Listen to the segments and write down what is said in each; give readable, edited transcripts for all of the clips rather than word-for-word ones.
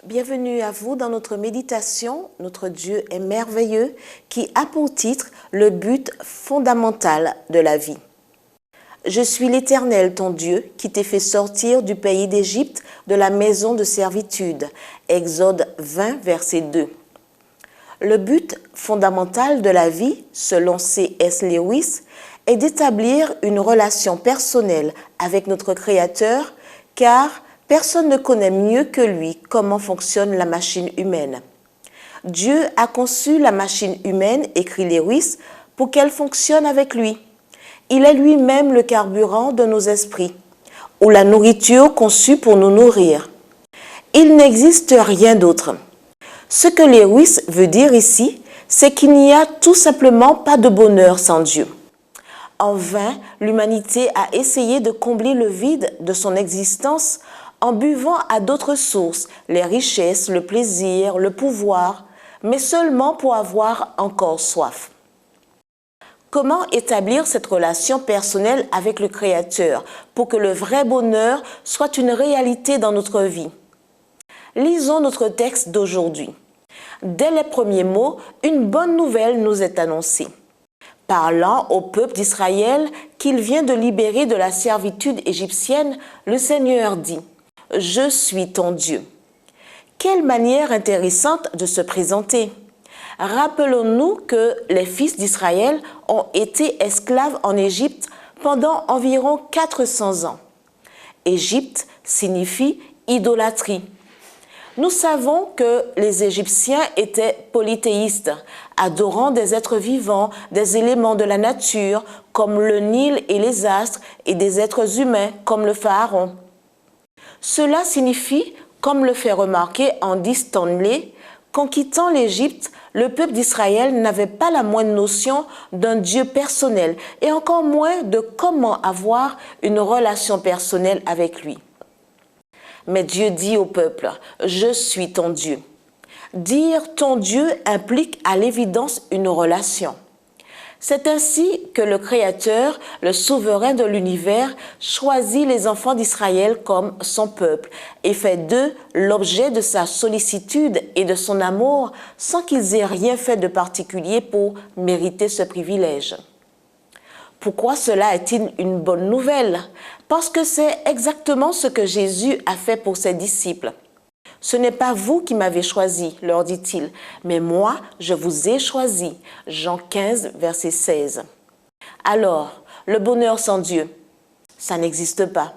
Bienvenue à vous dans notre méditation. Notre Dieu est merveilleux qui a pour titre le but fondamental de la vie. Je suis l'Éternel, ton Dieu, qui t'ai fait sortir du pays d'Égypte, de la maison de servitude. Exode 20, verset 2. Le but fondamental de la vie, selon C.S. Lewis, est d'établir une relation personnelle avec notre Créateur, car personne ne connaît mieux que lui comment fonctionne la machine humaine. Dieu a conçu la machine humaine, écrit Lewis, pour qu'elle fonctionne avec lui. Il est lui-même le carburant de nos esprits, ou la nourriture conçue pour nous nourrir. Il n'existe rien d'autre. Ce que Lewis veut dire ici, c'est qu'il n'y a tout simplement pas de bonheur sans Dieu. En vain, l'humanité a essayé de combler le vide de son existence en buvant à d'autres sources, les richesses, le plaisir, le pouvoir, mais seulement pour avoir encore soif. Comment établir cette relation personnelle avec le Créateur pour que le vrai bonheur soit une réalité dans notre vie? Lisons notre texte d'aujourd'hui. Dès les premiers mots, une bonne nouvelle nous est annoncée. Parlant au peuple d'Israël qu'il vient de libérer de la servitude égyptienne, le Seigneur dit « Je suis ton Dieu ». Quelle manière intéressante de se présenter! Rappelons-nous que les fils d'Israël ont été esclaves en Égypte pendant environ 400 ans. Égypte signifie idolâtrie. Nous savons que les Égyptiens étaient polythéistes, adorant des êtres vivants, des éléments de la nature, comme le Nil et les astres, et des êtres humains, comme le pharaon. Cela signifie, comme le fait remarquer Andy Stanley, qu'en quittant l'Égypte, le peuple d'Israël n'avait pas la moindre notion d'un Dieu personnel, et encore moins de comment avoir une relation personnelle avec lui. Mais Dieu dit au peuple, « Je suis ton Dieu ». Dire « ton Dieu » implique à l'évidence une relation. C'est ainsi que le Créateur, le souverain de l'univers, choisit les enfants d'Israël comme son peuple et fait d'eux l'objet de sa sollicitude et de son amour sans qu'ils aient rien fait de particulier pour mériter ce privilège. Pourquoi cela est-il une bonne nouvelle? Parce que c'est exactement ce que Jésus a fait pour ses disciples. « Ce n'est pas vous qui m'avez choisi, leur dit-il, mais moi, je vous ai choisi. » Jean 15, verset 16. Alors, le bonheur sans Dieu, ça n'existe pas.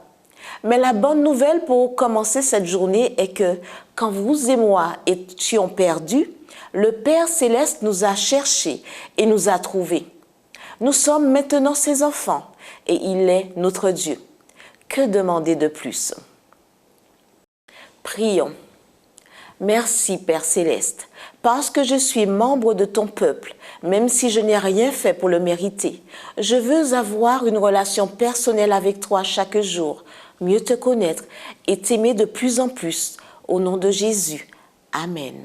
Mais la bonne nouvelle pour commencer cette journée est que, quand vous et moi étions perdus, le Père Céleste nous a cherchés et nous a trouvés. Nous sommes maintenant ses enfants et il est notre Dieu. Que demander de plus? Prions. Merci Père Céleste, parce que je suis membre de ton peuple, même si je n'ai rien fait pour le mériter. Je veux avoir une relation personnelle avec toi chaque jour, mieux te connaître et t'aimer de plus en plus. Au nom de Jésus. Amen.